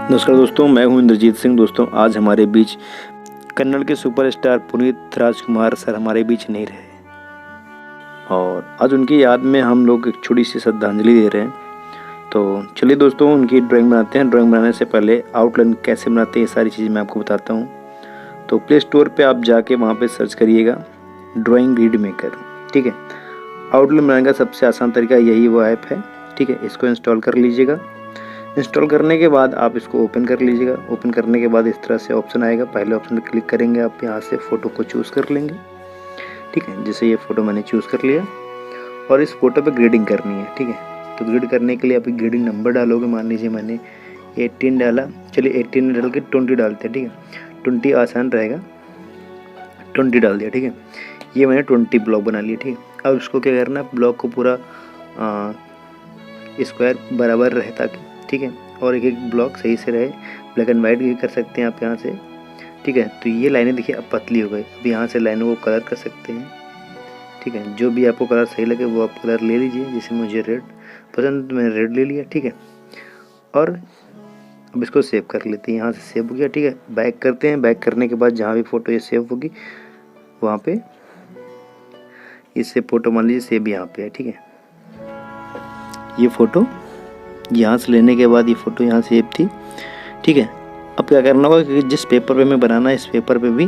नमस्कार दोस्तों, मैं हूं इंद्रजीत सिंह। दोस्तों, आज हमारे बीच कन्नड़ के सुपरस्टार पुनीत राजकुमार सर हमारे बीच नहीं रहे और आज उनकी याद में हम लोग एक छोटी सी श्रद्धांजलि दे रहे हैं। तो चलिए दोस्तों, उनकी ड्राइंग बनाते हैं। ड्राइंग बनाने से पहले आउटलाइन कैसे बनाते हैं ये सारी चीज़ें मैं आपको बताता हूँ। तो प्ले स्टोर पर आप जाके वहाँ पर सर्च करिएगा ड्राइंग रीड मेकर। ठीक है, आउटलाइन बनाने का सबसे आसान तरीका यही वो ऐप है। ठीक है, इसको इंस्टॉल कर लीजिएगा। इंस्टॉल करने के बाद आप इसको ओपन कर लीजिएगा। ओपन करने के बाद इस तरह से ऑप्शन आएगा। पहले ऑप्शन पर क्लिक करेंगे, आप यहाँ से फ़ोटो को चूज़ कर लेंगे। ठीक है, जैसे ये फ़ोटो मैंने चूज़ कर लिया और इस फ़ोटो पे ग्रेडिंग करनी है। ठीक है, तो ग्रेड करने के लिए आप ग्रेडिंग नंबर डालोगे। मान लीजिए मैंने 18 डाला, चलिए 18 डाल के 20 डालते हैं। ठीक है, 20 आसान रहेगा, 20 डाल दिया। ठीक है, ये मैंने 20 ब्लॉक बना लिए। ठीक है, अब इसको क्या करना है, ब्लॉक को पूरा स्क्वायर बराबर रहे ताकि, ठीक है, और एक एक ब्लॉक सही से रहे। ब्लैक एंड वाइट भी कर सकते हैं आप यहाँ से। ठीक है, तो ये लाइनें देखिए अब पतली हो गई। अब यहाँ से लाइनों को कलर कर सकते हैं। ठीक है, जो भी आपको कलर सही लगे वो आप कलर ले लीजिए। जैसे मुझे रेड पसंद तो मैंने रेड ले लिया। ठीक है, और अब इसको सेव कर लेते हैं। यहाँ से सेव हो गया। ठीक है, बैक करते हैं। बैक करने के बाद जहाँ भी फ़ोटो ये सेव होगी वहाँ पे इससे फ़ोटो मान लीजिए सेव यहाँ पे है। ठीक है, ये फ़ोटो यहाँ से लेने के बाद ये फ़ोटो यहाँ सेव थी। ठीक है, अब क्या करना होगा कि जिस पेपर पे मैं बनाना है इस पेपर पे भी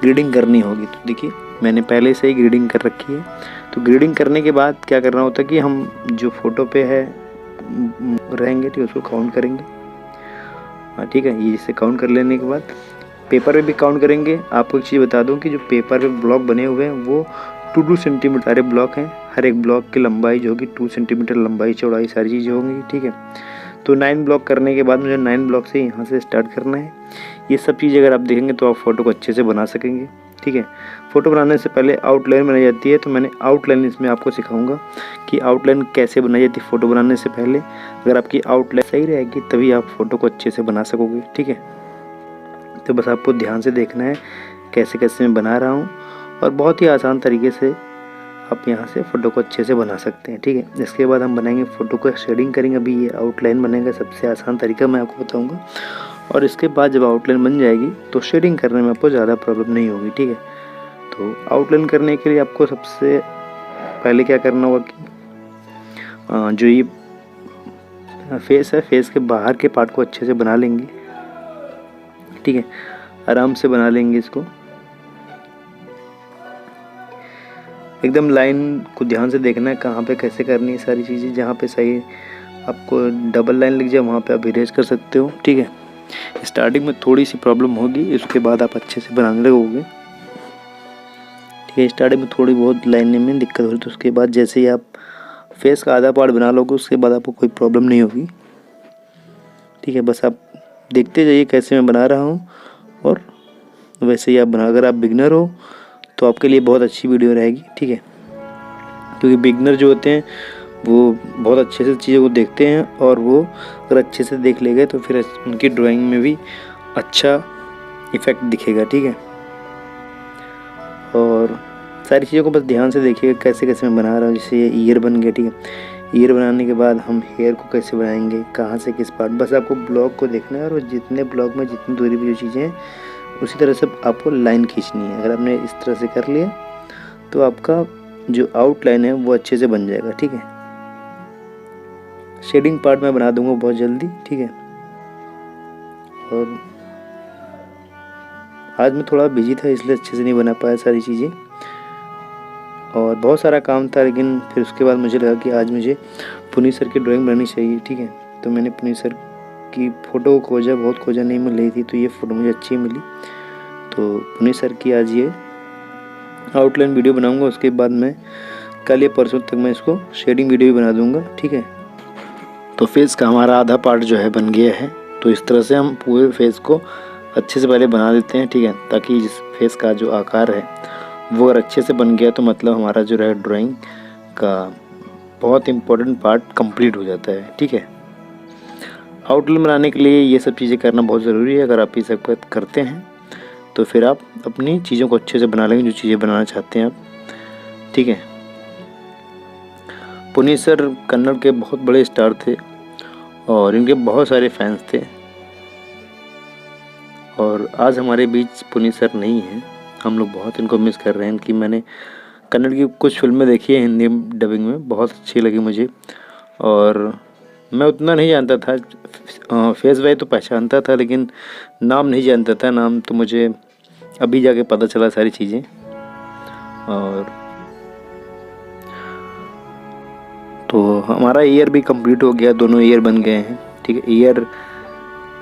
ग्रेडिंग करनी होगी। तो देखिए मैंने पहले से ही ग्रेडिंग कर रखी है। तो ग्रेडिंग करने के बाद क्या करना होता है कि हम जो फ़ोटो पे है रहेंगे, ठीक है, उसको काउंट करेंगे। हाँ ठीक है, ये इसे काउंट कर लेने के बाद पेपर पे भी काउंट करेंगे। आपको एक चीज़ बता दूँ कि जो पेपर पे ब्लॉक बने हुए हैं वो 2 सेंटीमीटर सारे ब्लॉक हैं। हर एक ब्लॉक की लंबाई जो होगी 2 सेंटीमीटर लंबाई चौड़ाई सारी चीज़ें होंगी। ठीक है, तो 9 ब्लॉक करने के बाद मुझे 9 ब्लॉक से यहाँ से स्टार्ट करना है। ये सब चीज़ें अगर आप देखेंगे तो आप फ़ोटो को अच्छे से बना सकेंगे। ठीक है, फ़ोटो बनाने से पहले आउटलाइन बनाई जाती है। तो मैंने आउटलाइन इसमें आपको सिखाऊंगा कि आउटलाइन कैसे बनाई जाती है फ़ोटो बनाने से पहले। अगर आपकी आउटलाइन सही रहेगी तभी आप फ़ोटो को अच्छे से बना सकोगे। ठीक है, तो बस आपको ध्यान से देखना है कैसे कैसे मैं बना रहा हूँ और बहुत ही आसान तरीके से आप यहाँ से फ़ोटो को अच्छे से बना सकते हैं। ठीक है, इसके बाद हम बनाएंगे फ़ोटो को शेडिंग करेंगे। अभी ये आउटलाइन बनेगा, सबसे आसान तरीका मैं आपको बताऊंगा। और इसके बाद जब आउटलाइन बन जाएगी तो शेडिंग करने में आपको ज़्यादा प्रॉब्लम नहीं होगी। ठीक है, तो आउटलाइन करने के लिए आपको सबसे पहले क्या करना होगा कि जो ये फेस है, फेस के बाहर के पार्ट को अच्छे से बना लेंगे। ठीक है, आराम से बना लेंगे इसको। एकदम लाइन को ध्यान से देखना है कहाँ पे कैसे करनी है सारी चीज़ें। जहाँ पे सही आपको डबल लाइन लिख जाए वहाँ पे आप इरेज कर सकते हो। ठीक है, स्टार्टिंग में थोड़ी सी प्रॉब्लम होगी, इसके बाद आप अच्छे से बनाने लगोगे। ठीक है, स्टार्टिंग में थोड़ी बहुत लाइनें में दिक्कत हो रही तो उसके बाद जैसे ही आप फेस का आधा पार्ट बना लोगे उसके बाद आपको कोई प्रॉब्लम नहीं होगी। ठीक है, बस आप देखते जाइए कैसे मैं बना रहा हूँ और वैसे ही आप बना। अगर आप बिगनर हो तो आपके लिए बहुत अच्छी वीडियो रहेगी। ठीक है, क्योंकि बिगनर जो होते हैं वो बहुत अच्छे से चीज़ों को देखते हैं और वो अगर अच्छे से देख लेंगे तो फिर उनकी ड्राइंग में भी अच्छा इफ़ेक्ट दिखेगा। ठीक है, और सारी चीज़ों को बस ध्यान से देखिएगा कैसे कैसे मैं बना रहा हूँ। जैसे ये ईयर बन गया। ठीक है, ईयर बनाने के बाद हम हेयर को कैसे बनाएंगे, कहाँ से किस पार्ट, बस आपको ब्लॉक को देखना है और जितने ब्लॉक में जितनी दूरी पर जो चीज़ें हैं उसी तरह से आपको लाइन खींचनी है। अगर आपने इस तरह से कर लिया तो आपका जो आउटलाइन है वो अच्छे से बन जाएगा। ठीक है, शेडिंग पार्ट मैं बना दूंगा बहुत जल्दी। ठीक है, और आज मैं थोड़ा बिजी था इसलिए अच्छे से नहीं बना पाया सारी चीज़ें और बहुत सारा काम था। लेकिन फिर उसके बाद मुझे लगा कि आज मुझे पुनीत सर की ड्राइंग बनानी चाहिए। ठीक है, तो मैंने पुनीत सर की फ़ोटो को खोजा, बहुत खोजा, नहीं मिल रही थी, तो ये फ़ोटो मुझे अच्छी मिली। तो पुनीत सर की आज ये आउटलाइन वीडियो बनाऊंगा। उसके बाद मैं कल या परसों तक मैं इसको शेडिंग वीडियो भी बना दूंगा। ठीक है, तो फेस का हमारा आधा पार्ट जो है बन गया है। तो इस तरह से हम पूरे फेस को अच्छे से पहले बना देते हैं। ठीक है, ताकि जिस फेस का जो आकार है वो अगर अच्छे से बन गया तो मतलब हमारा जो है ड्राइंग का बहुत इम्पोर्टेंट पार्ट कंप्लीट हो जाता है। ठीक है, आउटलाइन बनाने के लिए ये सब चीज़ें करना बहुत ज़रूरी है। अगर आप ये सब करते हैं तो फिर आप अपनी चीज़ों को अच्छे से बना लेंगे, जो चीज़ें बनाना चाहते हैं आप। ठीक है, पुनीत सर कन्नड़ के बहुत बड़े स्टार थे और इनके बहुत सारे फैंस थे। और आज हमारे बीच पुनीत सर नहीं हैं, हम लोग बहुत इनको मिस कर रहे हैं। इनकी मैंने कन्नड़ की कुछ फिल्में देखी है हिंदी डबिंग में, बहुत अच्छी लगी मुझे। और मैं उतना नहीं जानता था, फेस वैस तो पहचानता था लेकिन नाम नहीं जानता था। नाम तो मुझे अभी जाके पता चला सारी चीज़ें। और तो हमारा ईयर भी कंप्लीट हो गया, दोनों ईयर बन गए हैं। ठीक है, ईयर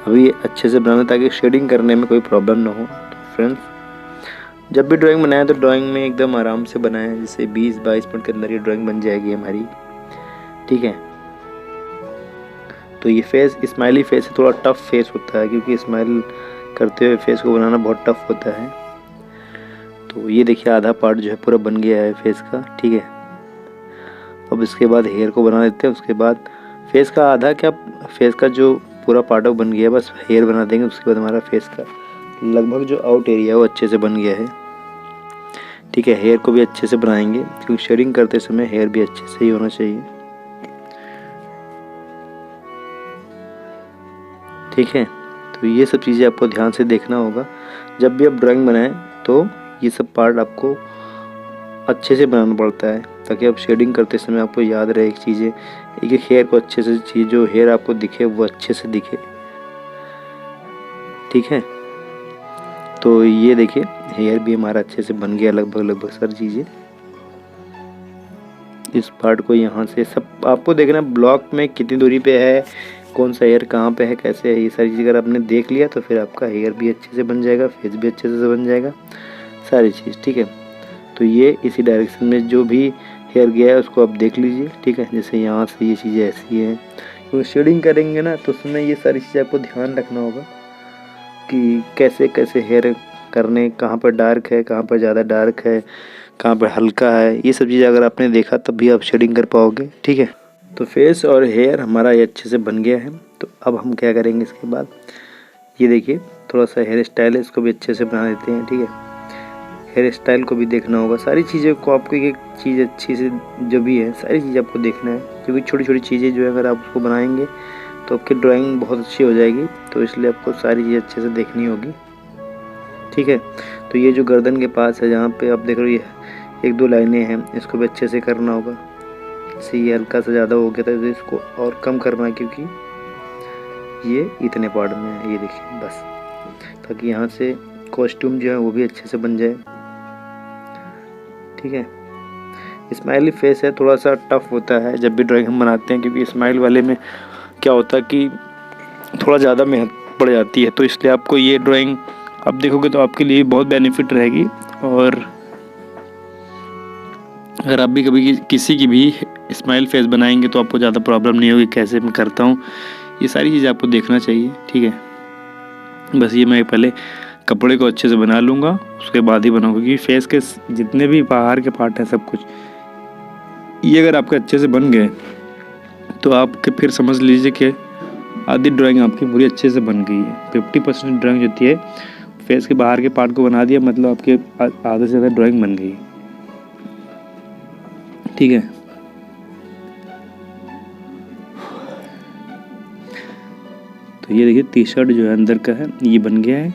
अभी अच्छे से बनाना ताकि शेडिंग करने में कोई प्रॉब्लम ना हो। तो फ्रेंड्स, जब भी ड्राइंग बनाएं तो ड्राइंग में एकदम आराम से बनाएं, जैसे 20-22 मिनट के अंदर ये ड्राइंग बन जाएगी हमारी। ठीक है, तो ये फेस स्माइली फेस है, थोड़ा टफ फेस होता है क्योंकि स्माइल करते हुए फेस को बनाना बहुत टफ होता है। तो ये देखिए आधा पार्ट जो है पूरा बन गया है फेस का। ठीक है, अब इसके बाद हेयर को बना देते हैं। उसके बाद फेस का आधा क्या, फेस का जो पूरा पार्ट है बन गया है, बस हेयर बना देंगे। उसके बाद हमारा फेस का लगभग जो आउट एरिया है वो अच्छे से बन गया है। ठीक है, हेयर को भी अच्छे से बनाएंगे क्योंकि शेडिंग करते समय हेयर भी अच्छे से ही होना चाहिए। ठीक है, तो ये सब चीज़ें आपको ध्यान से देखना होगा जब भी आप ड्राइंग बनाएं। तो ये सब पार्ट आपको अच्छे से बनाना पड़ता है ताकि आप शेडिंग करते समय आपको याद रहे चीज़ें। एक एक हेयर को अच्छे से, चीज़ जो हेयर आपको दिखे वो अच्छे से दिखे। ठीक है, तो ये देखिए हेयर भी हमारा अच्छे से बन गया लगभग सारी चीज़ें। इस पार्ट को यहाँ से सब आपको देखना ब्लॉक में कितनी दूरी पे है, कौन सा हेयर कहाँ पे है, कैसे है, ये सारी चीज़ अगर आपने देख लिया तो फिर आपका हेयर भी अच्छे से बन जाएगा, फेस भी अच्छे से बन जाएगा, सारी चीज़। ठीक है, तो ये इसी डायरेक्शन में जो भी हेयर गया है उसको आप देख लीजिए। ठीक है, जैसे यहाँ से ये चीज़ें ऐसी हैं, तो शेडिंग करेंगे ना तो उसमें ये सारी चीज़ें आपको ध्यान रखना होगा कि कैसे कैसे हेयर करने, कहाँ पर डार्क है, कहाँ पर ज़्यादा डार्क है, कहाँ पर हल्का है। ये सब चीज़ें अगर आपने देखा तब भी आप शेडिंग कर पाओगे। ठीक है, तो फेस और हेयर हमारा ये अच्छे से बन गया है। तो अब हम क्या करेंगे इसके बाद, ये देखिए थोड़ा सा हेयर स्टाइल है, इसको भी अच्छे से बना देते हैं। ठीक है, हेयर स्टाइल को भी देखना होगा, सारी चीज़ें को आपको एक चीज़ अच्छी से जो भी है सारी चीज़ आपको देखना है क्योंकि छोटी छोटी चीज़ें जो है अगर आप उसको बनाएंगे तो आपकी ड्राइंग बहुत अच्छी हो जाएगी। तो इसलिए आपको सारी चीज़ें अच्छे से देखनी होगी। ठीक है, तो ये जो गर्दन के पास है जहाँ पे आप देख रहे हो 1-2 लाइनें हैं, इसको भी अच्छे से करना होगा। जैसे ये हल्का सा ज़्यादा हो गया था तो इसको और कम करना है क्योंकि ये इतने पार्ट में है, ये देखिए बस, ताकि यहाँ से कॉस्ट्यूम जो है वो भी अच्छे से बन जाए। ठीक है, स्माइली फेस है, थोड़ा सा टफ होता है जब भी ड्राइंग हम बनाते हैं क्योंकि स्माइल वाले में क्या होता है कि थोड़ा ज़्यादा मेहनत पड़ जाती है। तो इसलिए आपको ये ड्राइंग आप देखोगे तो आपके लिए बहुत बेनिफिट रहेगी। और अगर आप भी कभी किसी की भी स्माइल फेस बनाएंगे तो आपको ज़्यादा प्रॉब्लम नहीं होगी कैसे मैं करता हूँ, ये सारी चीज़ आपको देखना चाहिए। ठीक है, बस ये मैं पहले कपड़े को अच्छे से बना लूँगा, उसके बाद ही बनाऊँगा क्योंकि फेस के जितने भी बाहर के पार्ट हैं सब कुछ ये अगर आपके अच्छे से बन गए तो आपके फिर समझ लीजिए कि आधी ड्राइंग आपकी पूरी अच्छे से बन गई है। 50% ड्राइंग होती है, फेस के बाहर के पार्ट को बना दिया मतलब आपके आधे से ज़्यादा ड्राइंग बन गई। ठीक है, तो ये देखिए टी शर्ट जो है अंदर का है ये बन गया है।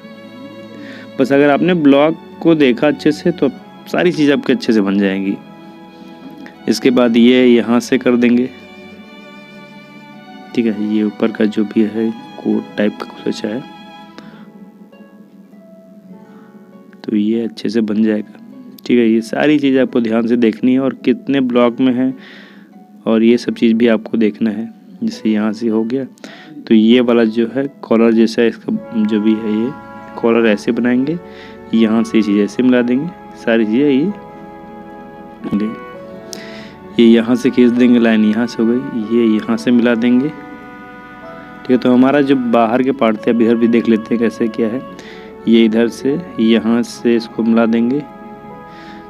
बस अगर आपने ब्लॉग को देखा अच्छे से तो सारी चीज़ आपके अच्छे से बन जाएंगी। इसके बाद ये यहाँ से कर देंगे। ठीक है, ये ऊपर का जो भी है कोट टाइप का कुछ अच्छा है तो ये अच्छे से बन जाएगा। ठीक है, ये सारी चीज़ आपको ध्यान से देखनी है और कितने ब्लॉक में है और ये सब चीज़ भी आपको देखना है। जैसे यहाँ से हो गया तो ये वाला जो है कॉलर जैसा इसका जो भी है ये कॉलर ऐसे बनाएंगे, यहाँ से चीज़ ऐसे मिला देंगे, सारी चीज़ें ये यहाँ से खींच देंगे, लाइन यहाँ से हो गई, ये यहाँ से मिला देंगे। ठीक है, तो हमारा जो बाहर के पार्ट थे अब इधर भी देख लेते हैं कैसे क्या है। ये इधर से यहाँ से इसको मिला देंगे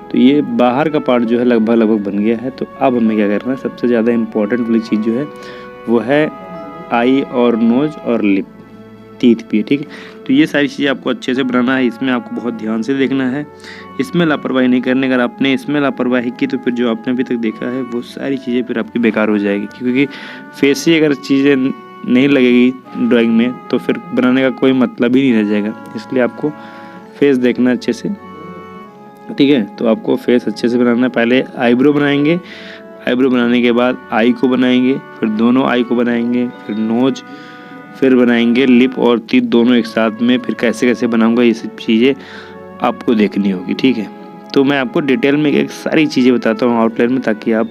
तो ये बाहर का पार्ट जो है लगभग बन गया है। तो अब हमें क्या करना है, सबसे ज़्यादा इम्पोर्टेंट वाली चीज़ जो है वो है आई और नोज और लिप, टीथ भी। ठीक है, तो ये सारी चीज़ें आपको अच्छे से बनाना है, इसमें आपको बहुत ध्यान से देखना है, इसमें लापरवाही नहीं करनी। अगर आपने इसमें लापरवाही की तो फिर जो आपने अभी तक देखा है वो सारी चीज़ें फिर आपकी बेकार हो जाएगी क्योंकि फेस ही अगर चीज़ें नहीं लगेगी ड्राइंग में तो फिर बनाने का कोई मतलब ही नहीं रह जाएगा। इसलिए आपको फेस देखना अच्छे से, ठीक है। तो आपको फेस अच्छे से बनाना है। पहले आईब्रो बनाएंगे, आईब्रो बनाने के बाद आई को बनाएंगे, फिर दोनों आई को बनाएंगे, फिर नोज, फिर बनाएंगे लिप और टीथ दोनों एक साथ में। फिर कैसे कैसे बनाऊंगा ये सब चीज़ें आपको देखनी होगी, ठीक है। तो मैं आपको डिटेल में एक सारी चीज़ें बताता हूँ आउटलाइन में, ताकि आप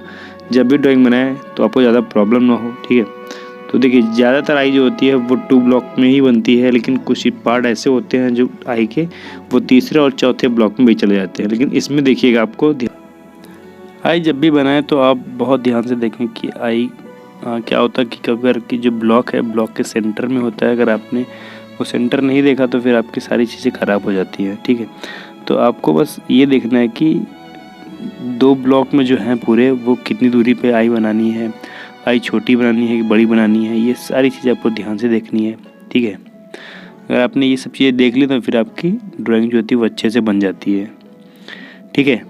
जब भी ड्राइंग बनाएं तो आपको ज़्यादा प्रॉब्लम ना हो, ठीक है। तो देखिए ज़्यादातर आई जो होती है वो 2 ब्लॉक में ही बनती है, लेकिन कुछ पार्ट ऐसे होते हैं जो आई के वो तीसरे और चौथे ब्लॉक में भी चले जाते हैं। लेकिन इसमें देखिएगा आपको आई जब भी बनाएं तो आप बहुत ध्यान से देखें कि आई क्या होता है कि अगर की जो ब्लॉक है ब्लॉक के सेंटर में होता है। अगर आपने वो सेंटर नहीं देखा तो फिर आपकी सारी चीज़ें ख़राब हो जाती हैं, ठीक है। तो आपको बस ये देखना है कि 2 ब्लॉक में जो हैं पूरे वो कितनी दूरी पे आई बनानी है, आई छोटी बनानी है कि बड़ी बनानी है, ये सारी चीज़ें आपको ध्यान से देखनी है, ठीक है। अगर आपने ये सब चीज़ें देख ली तो फिर आपकी ड्राइंग जो होती है वो अच्छे से बन जाती है, ठीक है।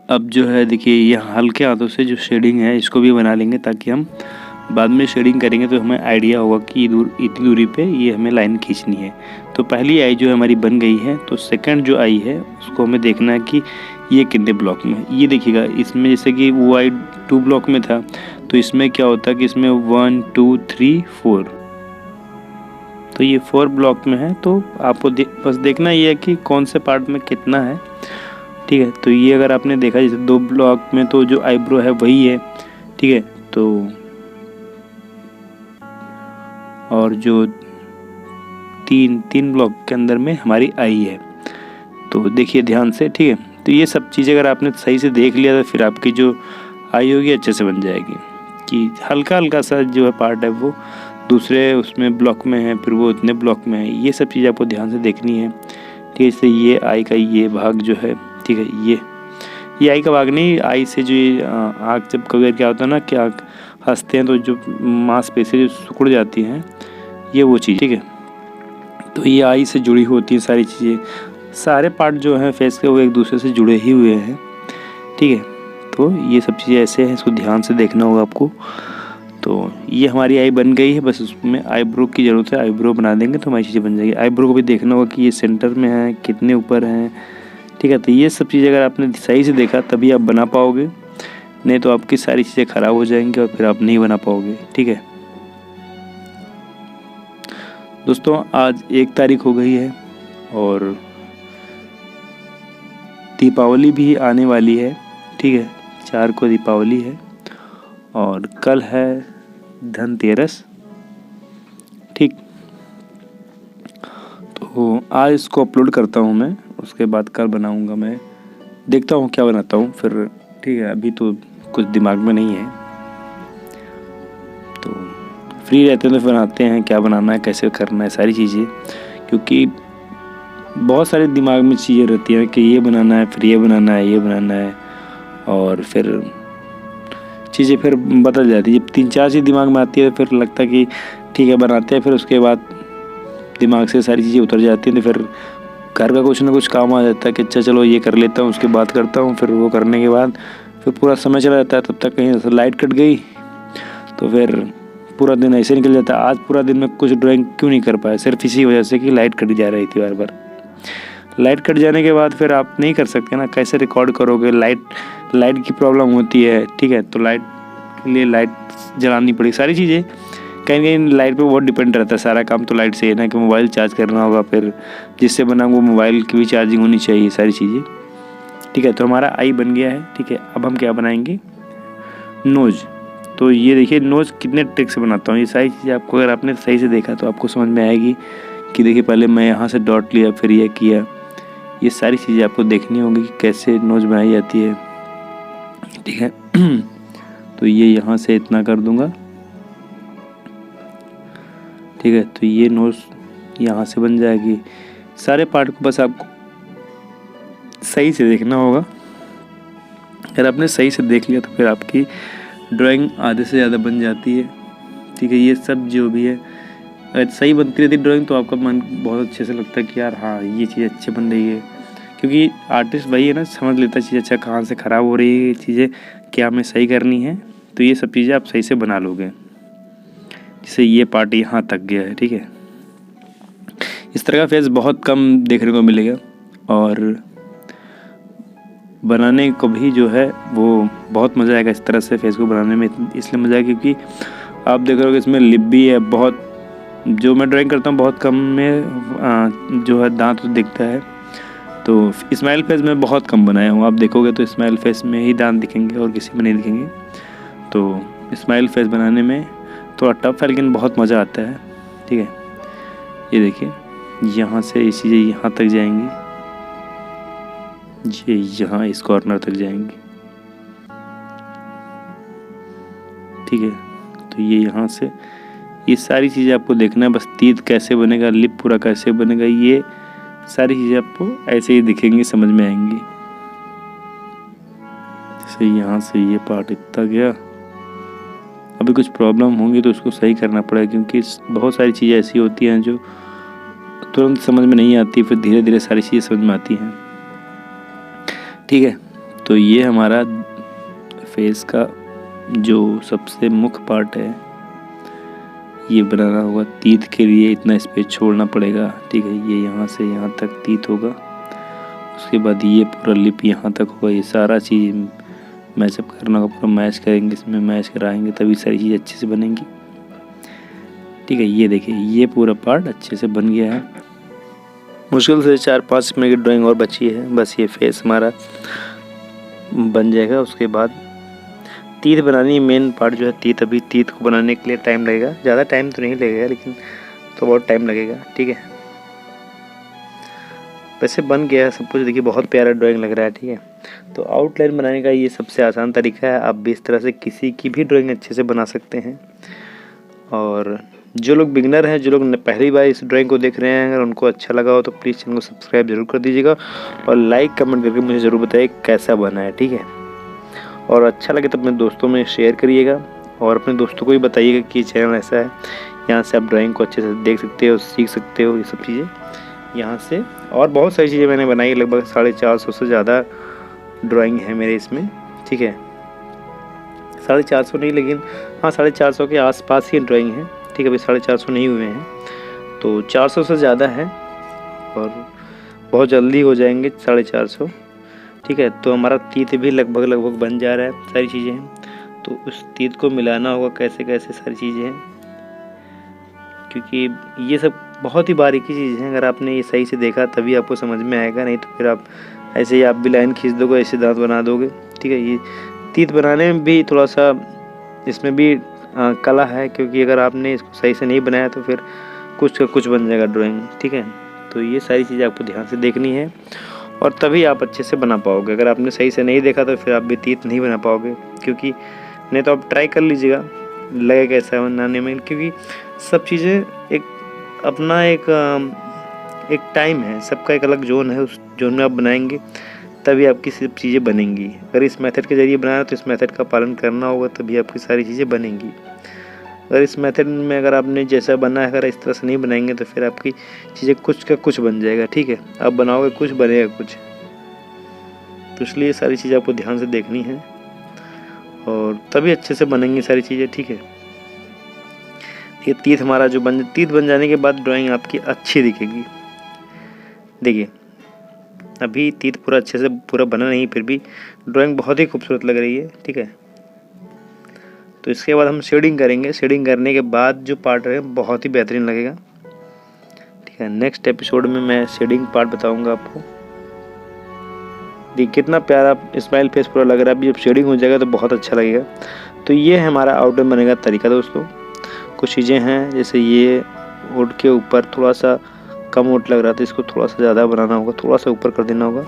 अब जो है देखिए ये हल्के हाथों से जो शेडिंग है इसको भी बना लेंगे, ताकि हम बाद में शेडिंग करेंगे तो हमें आइडिया होगा कि इतनी दूरी पे ये हमें लाइन खींचनी है। तो पहली आई जो हमारी बन गई है, तो सेकंड जो आई है उसको हमें देखना है कि ये कितने ब्लॉक में। ये देखिएगा इसमें जैसे कि वो आई 2 ब्लॉक में था, तो इसमें क्या होता है कि इसमें 1 2 3 4, तो ये 4 ब्लॉक में है। तो आपको बस देखना ये है कि कौन से पार्ट में कितना है, ठीक है। तो ये अगर आपने देखा जैसे 2 ब्लॉक में तो जो आईब्रो है वही है, ठीक है। तो और जो 3 ब्लॉक के अंदर में हमारी आई है, तो देखिए ध्यान से, ठीक है। तो ये सब चीज़ें अगर आपने सही से देख लिया तो फिर आपकी जो आई होगी अच्छे से बन जाएगी। कि हल्का हल्का सा जो है पार्ट है वो दूसरे उसमें ब्लॉक में है, फिर वो इतने ब्लॉक में है, ये सब चीज़ें आपको ध्यान से देखनी है, ठीक है। इससे ये आई का ये भाग जो है, ठीक है, ये आई का भाग नहीं, आई से जो ये आँख जब कभी क्या होता है ना कि आँख हंसते हैं तो जो मांसपेशी जो सिकुड़ जाती हैं, ये वो चीज़, ठीक है। तो ये आई से जुड़ी होती है सारी चीज़ें, सारे पार्ट जो हैं फेस के वो एक दूसरे से जुड़े ही हुए हैं, ठीक है। तो ये सब चीज़ें ऐसे हैं, इसको ध्यान से देखना होगा आपको। तो ये हमारी आई बन गई है, बस उसमें आईब्रो की ज़रूरत है, आईब्रो बना देंगे तो हमारी चीज़ें बन जाएगी। आईब्रो को भी देखना होगा कि ये सेंटर में है, कितने ऊपर हैं, ठीक है। तो ये सब चीज़ें अगर आपने सही से देखा तभी आप बना पाओगे, नहीं तो आपकी सारी चीज़ें ख़राब हो जाएंगी और फिर आप नहीं बना पाओगे, ठीक है। दोस्तों आज 1 तारीख हो गई है और दीपावली भी आने वाली है, ठीक है। 4 को दीपावली है और कल है धनतेरस, ठीक। तो आज इसको अपलोड करता हूँ मैं, उसके बाद कल बनाऊँगा मैं, देखता हूँ क्या बनाता हूँ फिर, ठीक है। अभी तो कुछ दिमाग में नहीं है, तो फ्री रहते हैं तो फिर आते हैं क्या बनाना है, कैसे करना है, सारी चीज़ें। क्योंकि बहुत सारे दिमाग में चीज़ें रहती हैं कि ये बनाना है, फिर ये बनाना है, ये बनाना है, और फिर चीज़ें फिर बदल जाती है। जब 3-4 चीज़ दिमाग में आती है तो फिर लगता है कि ठीक है बनाते हैं, फिर उसके बाद दिमाग से सारी चीज़ें उतर जाती हैं, तो फिर घर का कुछ ना कुछ काम आ जाता है कि अच्छा चलो ये कर लेता हूँ, उसके बाद करता हूँ। फिर वो करने के बाद फिर पूरा समय चला जाता है, तब तक कहीं से लाइट कट गई तो फिर पूरा दिन ऐसे निकल जाता है। आज पूरा दिन में कुछ ड्राइंग क्यों नहीं कर पाया, सिर्फ इसी वजह से कि लाइट कट जा रही थी बार बार। लाइट कट जाने के बाद फिर आप नहीं कर सकते ना, कैसे रिकॉर्ड करोगे, लाइट की प्रॉब्लम होती है, ठीक है। तो लाइट के लिए लाइट जलानी पड़ी, सारी चीज़ें कहीं कहीं लाइट पे बहुत डिपेंड रहता है सारा काम। तो लाइट से है ना कि मोबाइल चार्ज करना होगा, फिर जिससे बना वो मोबाइल की भी चार्जिंग होनी चाहिए, सारी चीज़ें, ठीक है। तो हमारा आई बन गया है, ठीक है। अब हम क्या बनाएंगे, नोज। तो ये देखिए नोज कितने ट्रिक से बनाता हूँ, ये सारी चीज़ें आपको अगर आपने सही से देखा तो आपको समझ में आएगी कि देखिए पहले मैं यहाँ से डॉट लिया, फिर ये किया, ये सारी चीज़ें आपको देखनी होंगी कि कैसे नोज बनाई जाती है, ठीक है। तो ये यहाँ से इतना कर दूँगा, ठीक है। तो ये नोज यहाँ से बन जाएगी। सारे पार्ट को बस आपको सही से देखना होगा। अगर आपने सही से देख लिया तो फिर आपकी ड्राइंग आधे से ज़्यादा बन जाती है, ठीक है। ये सब जो भी है अगर सही बनती रहती ड्राइंग तो आपका मन बहुत अच्छे से लगता है कि यार हाँ ये चीज़ अच्छी बन रही है। क्योंकि आर्टिस्ट वही है ना, समझ लेता है चीज़ अच्छा कहाँ से ख़राब हो रही है, ये चीज़ें क्या हमें सही करनी है, तो ये सब चीज़ें आप सही से बना लोगे। जैसे ये पार्ट यहाँ तक गया है, ठीक है। इस तरह का फेस बहुत कम देखने को मिलेगा और बनाने को भी जो है वो बहुत मज़ा आएगा। इस तरह से फेस को बनाने में इसलिए मज़ा आएगा क्योंकि आप देख रहे हो कि इसमें लिप भी है। बहुत जो मैं ड्राइंग करता हूँ बहुत कम में जो है दांत दिखता है, तो स्माइल फेस में बहुत कम बनाया हूँ। आप देखोगे तो स्माइल फेस में ही दांत दिखेंगे और किसी में नहीं दिखेंगे। तो स्माइल फेस बनाने में थोड़ा टफ है लेकिन बहुत मज़ा आता है, ठीक है। ये देखिए यहाँ से ये चीज़ें यहाँ तक जाएंगी, ये यहाँ इस कॉर्नर तक जाएंगी, ठीक है। तो ये यहाँ से ये सारी चीज़ें आपको देखना है, बस तीत कैसे बनेगा, लिप पूरा कैसे बनेगा, ये सारी चीज़ें आपको ऐसे ही दिखेंगी, समझ में आएंगी। जैसे यहाँ से ये पार्ट इतना गया, अभी कुछ प्रॉब्लम होंगी तो उसको सही करना पड़ेगा क्योंकि बहुत सारी चीज़ें ऐसी होती हैं जो तुरंत समझ में नहीं आती, फिर धीरे धीरे सारी चीज़ें समझ में आती हैं, ठीक है। तो ये हमारा फेस का जो सबसे मुख्य पार्ट है, ये बनाना होगा। तीत के लिए इतना स्पेस छोड़ना पड़ेगा, ठीक है। ये यहाँ से यहाँ तक तीत होगा, उसके बाद ये पूरा लिप यहाँ तक होगा। ये सारा चीज़ मैचअप करना होगा, पूरा मैच करेंगे, इसमें मैच कराएंगे तभी सारी चीज़ अच्छे से बनेंगी, ठीक है। ये देखिए ये पूरा पार्ट अच्छे से बन गया है। मुश्किल से 4-5 मिनट की ड्राइंग और बची है, बस ये फेस हमारा बन जाएगा। उसके बाद तीत बनानी मेन पार्ट जो है तीत। अभी तीत को बनाने के लिए टाइम लगेगा, ज़्यादा टाइम तो नहीं लगेगा लेकिन तो बहुत टाइम लगेगा, ठीक है। वैसे बन गया सब कुछ, देखिए बहुत प्यारा ड्राइंग लग रहा है, ठीक है। तो आउटलाइन बनाने का ये सबसे आसान तरीका है। आप भी इस तरह से किसी की भी ड्राइंग अच्छे से बना सकते हैं। और जो लोग बिगनर हैं, जो लोग पहली बार इस ड्राइंग को देख रहे हैं, अगर उनको अच्छा लगा हो तो प्लीज़ चैनल को सब्सक्राइब जरूर कर दीजिएगा और लाइक कमेंट करके मुझे ज़रूर बताइए कैसा बना है, ठीक है। और अच्छा लगे तो अपने दोस्तों में शेयर करिएगा और अपने दोस्तों को भी बताइएगा कि चैनल ऐसा है, यहाँ से आप ड्राइंग को अच्छे से देख सकते हो, सीख सकते हो, ये सब चीज़ें यहाँ से। और बहुत सारी चीज़ें मैंने बनाई, लगभग 450 से ज़्यादा ड्राइंग है मेरे इसमें, ठीक है। 450 नहीं लेकिन हाँ 450 के आसपास ही ड्राइंग है, ठीक है। अभी 450 नहीं हुए हैं, तो 400 से ज़्यादा है और बहुत जल्दी हो जाएंगे 450, ठीक है। तो हमारा तीत भी लगभग बन जा रहा है, सारी चीज़ें हैं। तो उस तीत को मिलाना होगा कैसे कैसे सारी चीज़ें हैं, क्योंकि ये सब बहुत ही बारीकी चीज़ है। अगर आपने ये सही से देखा तभी आपको समझ में आएगा, नहीं तो फिर आप ऐसे ही आप भी लाइन खींच दोगे, ऐसे दांत बना दोगे, ठीक है। ये तीत बनाने में भी थोड़ा सा इसमें भी कला है, क्योंकि अगर आपने इसको सही से नहीं बनाया तो फिर कुछ का कुछ बन जाएगा ड्राइंग, ठीक है। तो ये सारी चीज़ें आपको ध्यान से देखनी है और तभी आप अच्छे से बना पाओगे। अगर आपने सही से नहीं देखा तो फिर आप भी तीत नहीं बना पाओगे, क्योंकि नहीं तो आप ट्राई कर लीजिएगा लगेगा कैसा बनाने में, क्योंकि सब चीज़ें एक अपना एक टाइम है, सबका एक अलग जोन है। उस जोन में आप बनाएंगे तभी आपकी सब चीज़ें बनेंगी। अगर इस मेथड के ज़रिए बनाना तो इस मेथड का पालन करना होगा तभी आपकी सारी चीज़ें बनेंगी। अगर इस मेथड में अगर आपने जैसा बना है अगर इस तरह से नहीं बनाएंगे तो फिर आपकी चीज़ें कुछ का कुछ बन जाएगा, ठीक है। आप बनाओगे कुछ बनेगा कुछ, तो इसलिए सारी चीज़ें आपको ध्यान से देखनी है और तभी अच्छे से बनेंगी सारी चीज़ें, ठीक है। ये तीत हमारा जो तीत बन जाने के बाद ड्राइंग आपकी अच्छी दिखेगी। देखिए अभी तीत पूरा अच्छे से पूरा बना नहीं, फिर भी ड्राइंग बहुत ही खूबसूरत लग रही है, ठीक है। तो इसके बाद हम शेडिंग करेंगे। शेडिंग करने के बाद जो पार्ट है बहुत ही बेहतरीन लगेगा, ठीक है। नेक्स्ट एपिसोड में मैं शेडिंग पार्ट बताऊंगा आपको। देखिए कितना प्यारा स्माइल फेस पूरा लग रहा है। अभी जब शेडिंग हो जाएगा तो बहुत अच्छा लगेगा। तो ये हमारा आउटलाइन बनेगा तरीका दोस्तों। कुछ चीज़ें हैं जैसे ये ओट के ऊपर थोड़ा सा कम ओट लग रहा था, इसको थोड़ा सा ज़्यादा बनाना होगा, थोड़ा सा ऊपर कर देना होगा,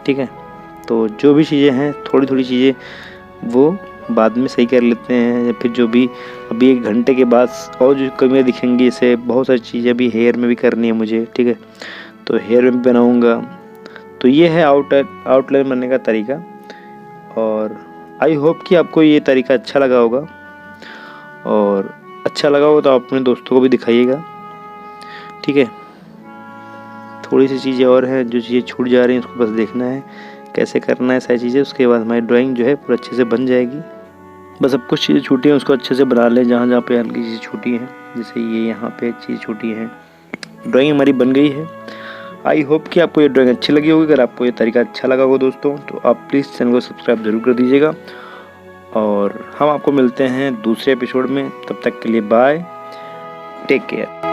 ठीक है। तो जो भी चीज़ें हैं थोड़ी थोड़ी चीज़ें वो बाद में सही कर लेते हैं, या फिर जो भी अभी 1 घंटे के बाद और जो कमियाँ दिखेंगी, इसे बहुत सारी चीज़ें अभी हेयर में भी करनी है मुझे, ठीक है। तो हेयर में भी बनाऊँगा। तो ये है आउटलाइन बनने का तरीका और आई होप कि आपको ये तरीका अच्छा लगा होगा और अच्छा लगा होगा तो आप अपने दोस्तों को भी दिखाइएगा, ठीक है। थोड़ी सी चीज़ें और हैं जो चीज़ें छूट जा रही हैं उसको बस देखना है कैसे करना है सारी चीज़ें, उसके बाद हमारी ड्राइंग जो है पूरा अच्छे से बन जाएगी। बस अब कुछ चीज़ें छूटी हैं उसको अच्छे से बना लें, जहाँ जहाँ पे हल्की चीज़ छूटी हैं, जैसे ये यहाँ पे चीज़ छूटी है। ड्राइंग हमारी बन गई है। आई होप कि आपको ये ड्राइंग अच्छी लगी होगी। अगर आपको ये तरीका अच्छा लगा हो दोस्तों तो आप प्लीज़ चैनल को सब्सक्राइब ज़रूर कर दीजिएगा, और हम आपको मिलते हैं दूसरे एपिसोड में। तब तक के लिए बाय, टेक केयर।